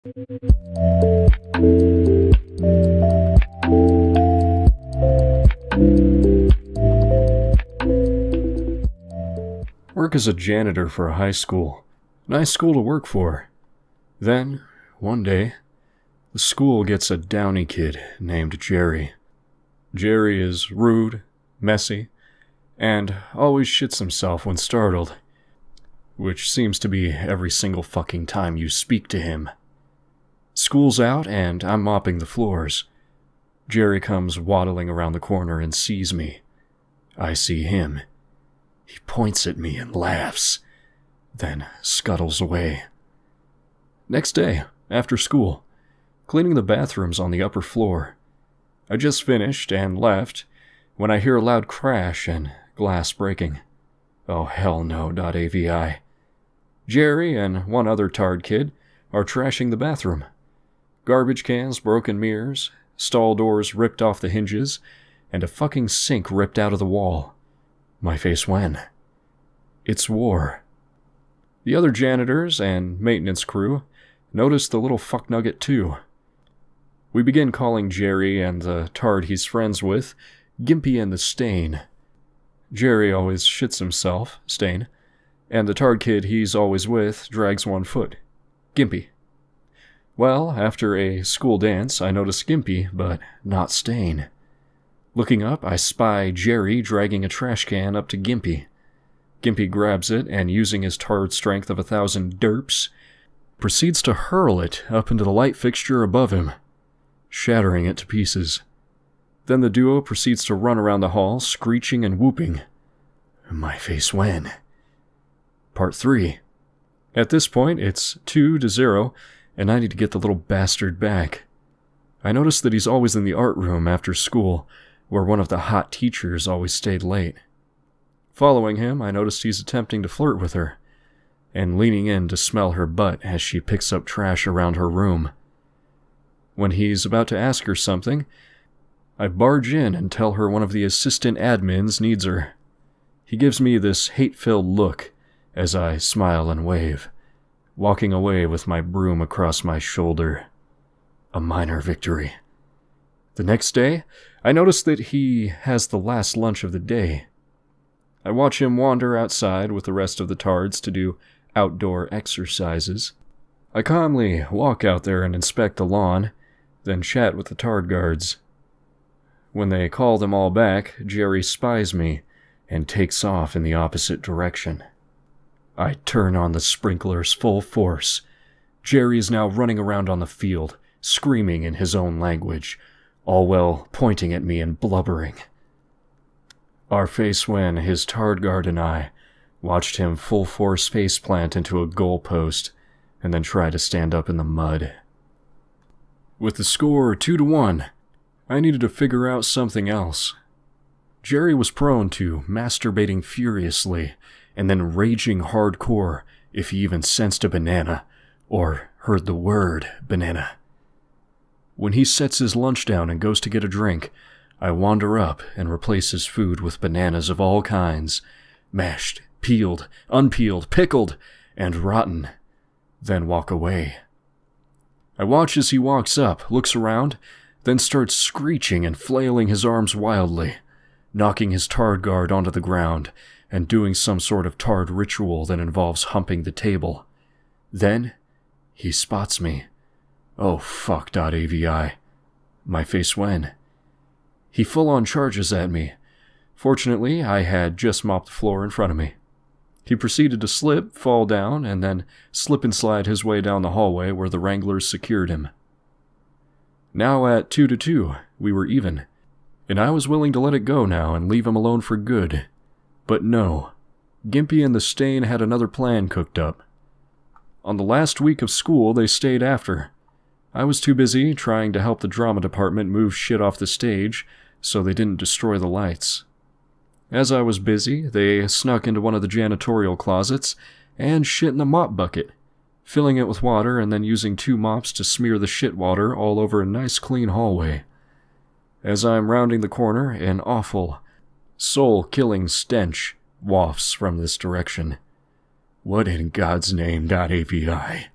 Work as a janitor for a high school. Nice school to work for. Then, one day, the school gets a downy kid named Jerry. Jerry is rude, messy, and always shits himself when startled, which seems to be every single fucking time you speak to him. School's out and I'm mopping the floors. Jerry comes waddling around the corner and sees me. I see him. He points at me and laughs, then scuttles away. Next day, after school, cleaning the bathrooms on the upper floor. I just finished and left when I hear a loud crash and glass breaking. Oh hell no, .avi. Jerry and one other tard kid are trashing the bathroom. Garbage cans, broken mirrors, stall doors ripped off the hinges, and a fucking sink ripped out of the wall. My face when? It's war. The other janitors and maintenance crew noticed the little fucknugget too. We begin calling Jerry and the tard he's friends with Gimpy and the Stain. Jerry always shits himself, Stain, and the tard kid he's always with drags one foot. Gimpy. Well, after a school dance, I notice Gimpy, but not Stain. Looking up, I spy Jerry dragging a trash can up to Gimpy. Gimpy grabs it and, using his tard strength of 1,000 derps, proceeds to hurl it up into the light fixture above him, shattering it to pieces. Then the duo proceeds to run around the hall, screeching and whooping. My face when? Part 3. At this point, it's 2-0, and I need to get the little bastard back. I notice that he's always in the art room after school, where one of the hot teachers always stayed late. Following him, I noticed he's attempting to flirt with her, and leaning in to smell her butt as she picks up trash around her room. When he's about to ask her something, I barge in and tell her one of the assistant admins needs her. He gives me this hate-filled look as I smile and wave, walking away with my broom across my shoulder. A minor victory. The next day, I notice that he has the last lunch of the day. I watch him wander outside with the rest of the tards to do outdoor exercises. I calmly walk out there and inspect the lawn, then chat with the tard guards. When they call them all back, Jerry spies me and takes off in the opposite direction. I turn on the sprinklers full force. Jerry is now running around on the field, screaming in his own language, all while pointing at me and blubbering. Our face when his tard guard and I watched him full force faceplant into a goalpost and then try to stand up in the mud. With the score 2-1, I needed to figure out something else. Jerry was prone to masturbating furiously and then raging hardcore if he even sensed a banana or heard the word banana. When he sets his lunch down and goes to get a drink, I wander up and replace his food with bananas of all kinds, mashed, peeled, unpeeled, pickled, and rotten, then walk away. I watch as he walks up, looks around, then starts screeching and flailing his arms wildly, knocking his tard guard onto the ground and doing some sort of tard ritual that involves humping the table. Then, he spots me. Oh fuck.avi. My face when? He full-on charges at me. Fortunately, I had just mopped the floor in front of me. He proceeded to slip, fall down, and then slip and slide his way down the hallway where the Wranglers secured him. Now at 2-2, we were even, and I was willing to let it go now and leave him alone for good. But no, Gimpy and the Stain had another plan cooked up. On the last week of school, they stayed after. I was too busy trying to help the drama department move shit off the stage so they didn't destroy the lights. As I was busy, they snuck into one of the janitorial closets and shit in the mop bucket, filling it with water and then using 2 mops to smear the shit water all over a nice clean hallway. As I'm rounding the corner, an awful, soul-killing stench wafts from this direction. What in God's name.avi?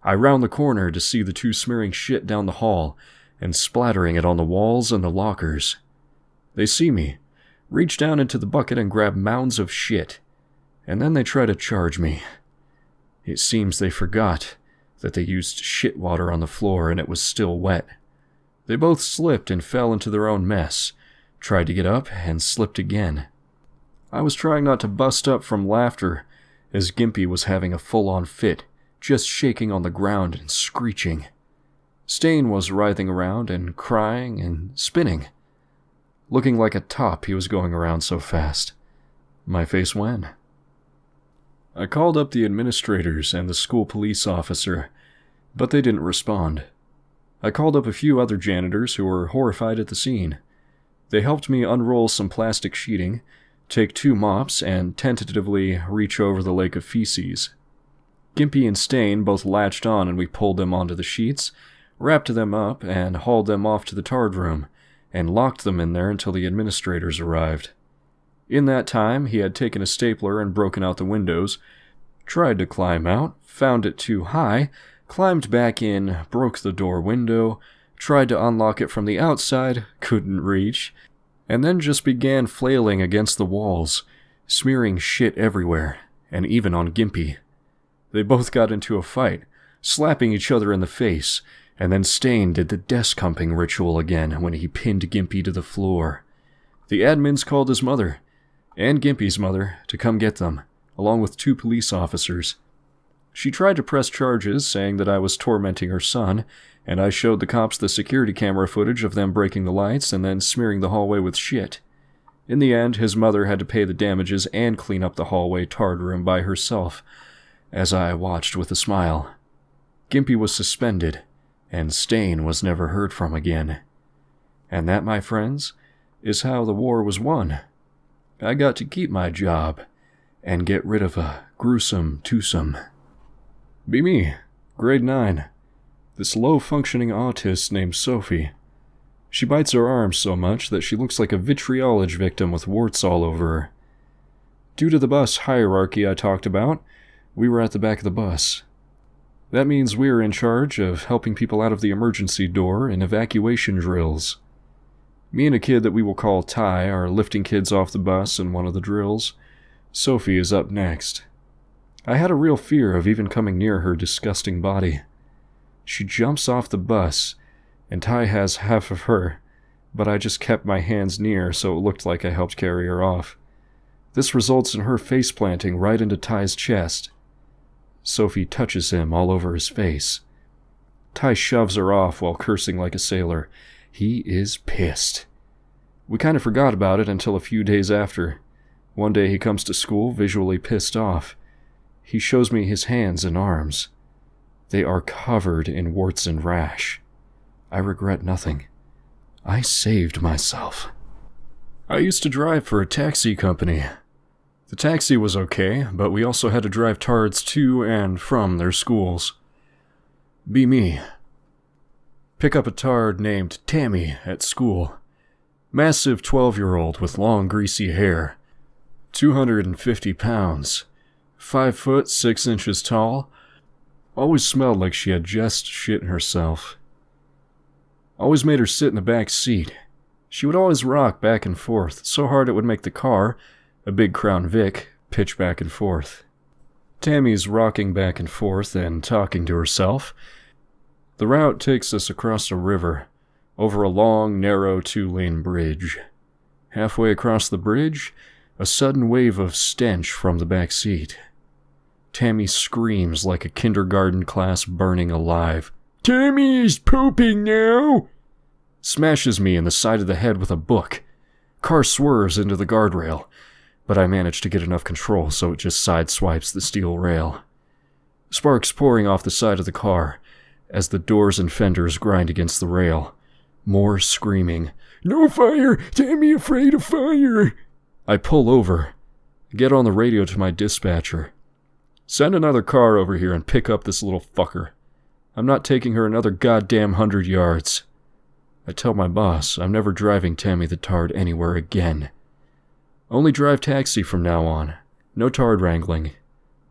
I round the corner to see the two smearing shit down the hall and splattering it on the walls and the lockers. They see me, reach down into the bucket and grab mounds of shit, and then they try to charge me. It seems they forgot that they used shit water on the floor and it was still wet. They both slipped and fell into their own mess, tried to get up and slipped again. I was trying not to bust up from laughter as Gimpy was having a full-on fit, just shaking on the ground and screeching. Stain was writhing around and crying and spinning. Looking like a top, he was going around so fast. My face went. I called up the administrators and the school police officer, but they didn't respond. I called up a few other janitors who were horrified at the scene. They helped me unroll some plastic sheeting, take 2 mops, and tentatively reach over the lake of feces. Gimpy and Stain both latched on and we pulled them onto the sheets, wrapped them up, and hauled them off to the tard room, and locked them in there until the administrators arrived. In that time, he had taken a stapler and broken out the windows, tried to climb out, found it too high, climbed back in, broke the door window, tried to unlock it from the outside, couldn't reach, and then just began flailing against the walls, smearing shit everywhere, and even on Gimpy. They both got into a fight, slapping each other in the face, and then Stain did the desk humping ritual again when he pinned Gimpy to the floor. The admins called his mother, and Gimpy's mother, to come get them, along with 2 police officers. She tried to press charges, saying that I was tormenting her son, and I showed the cops the security camera footage of them breaking the lights and then smearing the hallway with shit. In the end, his mother had to pay the damages and clean up the hallway tard room by herself, as I watched with a smile. Gimpy was suspended, and Stain was never heard from again. And that, my friends, is how the war was won. I got to keep my job, and get rid of a gruesome twosome. Be me, grade 9. This low-functioning autist named Sophie. She bites her arms so much that she looks like a vitriolage victim with warts all over her. Due to the bus hierarchy I talked about, we were at the back of the bus. That means we are in charge of helping people out of the emergency door in evacuation drills. Me and a kid that we will call Ty are lifting kids off the bus in one of the drills. Sophie is up next. I had a real fear of even coming near her disgusting body. She jumps off the bus, and Ty has half of her, but I just kept my hands near so it looked like I helped carry her off. This results in her face planting right into Ty's chest. Sophie touches him all over his face. Ty shoves her off while cursing like a sailor. He is pissed. We kind of forgot about it until a few days after. One day he comes to school visually pissed off. He shows me his hands and arms. They are covered in warts and rash. I regret nothing. I saved myself. I used to drive for a taxi company. The taxi was okay, but we also had to drive tards to and from their schools. Be me. Pick up a tard named Tammy at school. Massive 12-year-old with long greasy hair. 250 pounds. 5 foot 6 inches tall. Always smelled like she had just shit herself. Always made her sit in the back seat. She would always rock back and forth, so hard it would make the car, a big Crown Vic, pitch back and forth. Tammy's rocking back and forth and talking to herself. The route takes us across a river, over a long, narrow 2-lane bridge. Halfway across the bridge, a sudden wave of stench from the back seat. Tammy screams like a kindergarten class burning alive. "Tammy is pooping now!" Smashes me in the side of the head with a book. Car swerves into the guardrail, but I manage to get enough control so it just sideswipes the steel rail. Sparks pouring off the side of the car as the doors and fenders grind against the rail. More screaming. "No fire! Tammy afraid of fire!" I pull over, get on the radio to my dispatcher. "Send another car over here and pick up this little fucker. I'm not taking her another goddamn 100 yards. I tell my boss I'm never driving Tammy the Tard anywhere again. Only drive taxi from now on. No tard wrangling.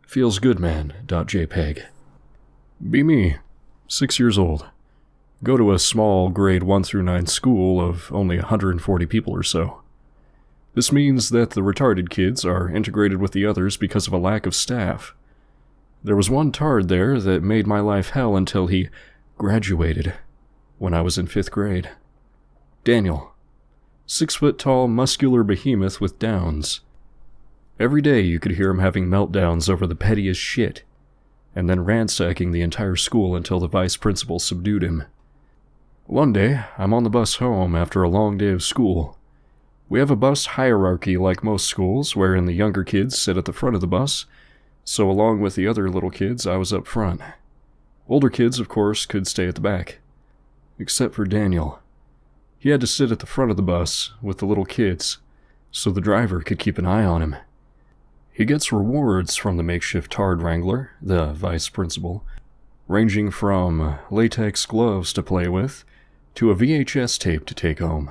Feels good, man. .jpg. Be me, 6 years old. Go to a small grade 1 through 9 school of only 140 people or so. This means that the retarded kids are integrated with the others because of a lack of staff. There was one tard there that made my life hell until he graduated when I was in 5th grade. Daniel. 6-foot-tall, muscular behemoth with downs. Every day you could hear him having meltdowns over the pettiest shit, and then ransacking the entire school until the vice principal subdued him. One day, I'm on the bus home after a long day of school. We have a bus hierarchy like most schools, wherein the younger kids sit at the front of the bus, so along with the other little kids, I was up front. Older kids, of course, could stay at the back. Except for Daniel. He had to sit at the front of the bus with the little kids, so the driver could keep an eye on him. He gets rewards from the makeshift tard wrangler, the vice principal, ranging from latex gloves to play with to a VHS tape to take home.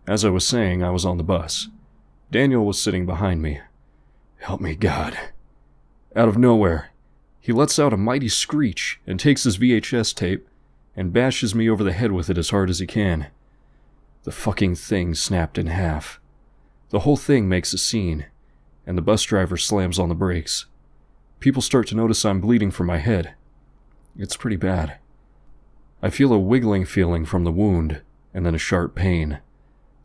As I was saying, I was on the bus. Daniel was sitting behind me. Help me, God. Out of nowhere, he lets out a mighty screech and takes his VHS tape and bashes me over the head with it as hard as he can. The fucking thing snapped in half. The whole thing makes a scene, and the bus driver slams on the brakes. People start to notice I'm bleeding from my head. It's pretty bad. I feel a wiggling feeling from the wound, and then a sharp pain.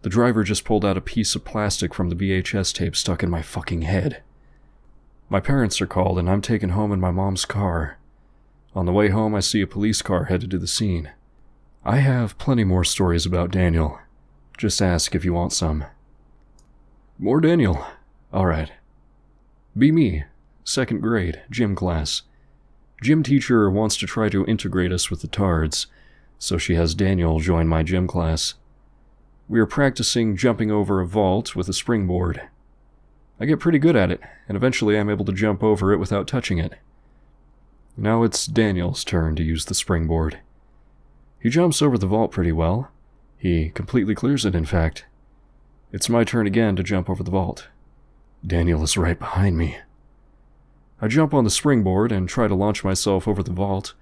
The driver just pulled out a piece of plastic from the VHS tape stuck in my fucking head. My parents are called, and I'm taken home in my mom's car. On the way home, I see a police car headed to the scene. I have plenty more stories about Daniel. Just ask if you want some. More Daniel. Alright. Be me, 2nd grade, gym class. Gym teacher wants to try to integrate us with the tards, so she has Daniel join my gym class. We are practicing jumping over a vault with a springboard. I get pretty good at it, and eventually I'm able to jump over it without touching it. Now it's Daniel's turn to use the springboard. He jumps over the vault pretty well. He completely clears it, in fact. It's my turn again to jump over the vault. Daniel is right behind me. I jump on the springboard and try to launch myself over the vault,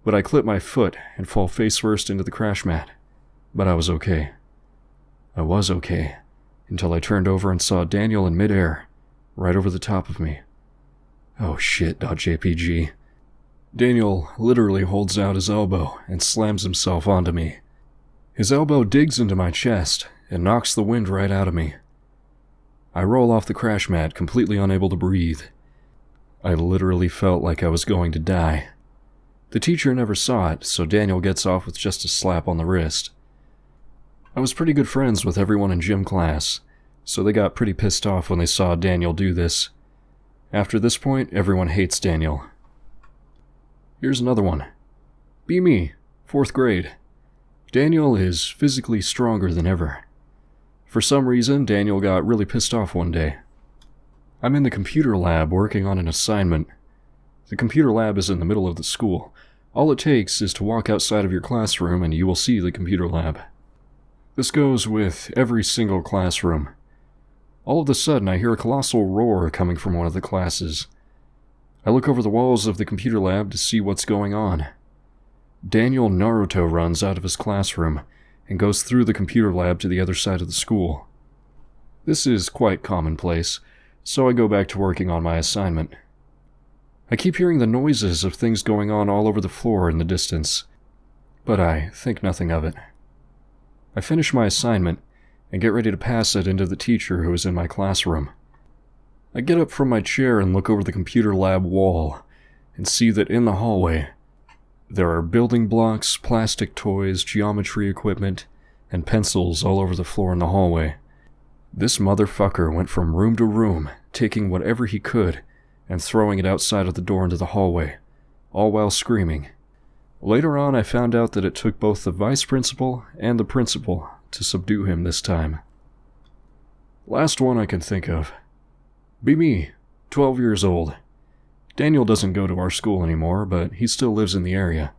but I clip my foot and fall face first into the crash mat. But I was okay. I was okay, until I turned over and saw Daniel in midair, right over the top of me. Oh shit.jpg. Daniel literally holds out his elbow and slams himself onto me. His elbow digs into my chest and knocks the wind right out of me. I roll off the crash mat, completely unable to breathe. I literally felt like I was going to die. The teacher never saw it, so Daniel gets off with just a slap on the wrist. I was pretty good friends with everyone in gym class, so they got pretty pissed off when they saw Daniel do this. After this point, everyone hates Daniel. Here's another one. Be me, 4th grade. Daniel is physically stronger than ever. For some reason, Daniel got really pissed off one day. I'm in the computer lab working on an assignment. The computer lab is in the middle of the school. All it takes is to walk outside of your classroom and you will see the computer lab. This goes with every single classroom. All of a sudden, I hear a colossal roar coming from one of the classes. I look over the walls of the computer lab to see what's going on. Daniel Naruto runs out of his classroom and goes through the computer lab to the other side of the school. This is quite commonplace, so I go back to working on my assignment. I keep hearing the noises of things going on all over the floor in the distance, but I think nothing of it. I finish my assignment and get ready to pass it into the teacher who is in my classroom. I get up from my chair and look over the computer lab wall and see that in the hallway there are building blocks, plastic toys, geometry equipment, and pencils all over the floor in the hallway. This motherfucker went from room to room, taking whatever he could and throwing it outside of the door into the hallway, all while screaming. Later on, I found out that it took both the vice principal and the principal to subdue him this time. Last one I can think of. Be me, 12 years old. Daniel doesn't go to our school anymore, but he still lives in the area.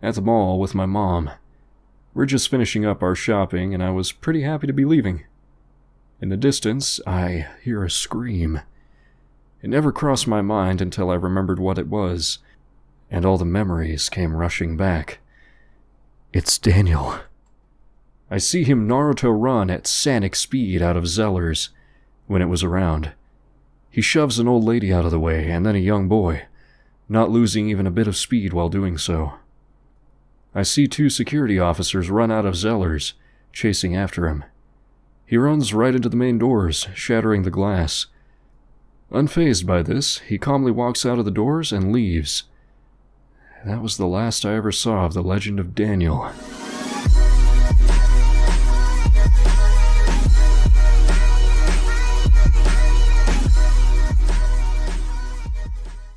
At the mall with my mom. We're just finishing up our shopping, and I was pretty happy to be leaving. In the distance, I hear a scream. It never crossed my mind until I remembered what it was, and all the memories came rushing back. It's Daniel. I see him Naruto run at Sonic speed out of Zeller's when it was around. He shoves an old lady out of the way and then a young boy, not losing even a bit of speed while doing so. I see 2 security officers run out of Zeller's, chasing after him. He runs right into the main doors, shattering the glass. Unfazed by this, he calmly walks out of the doors and leaves. That was the last I ever saw of the legend of Daniel.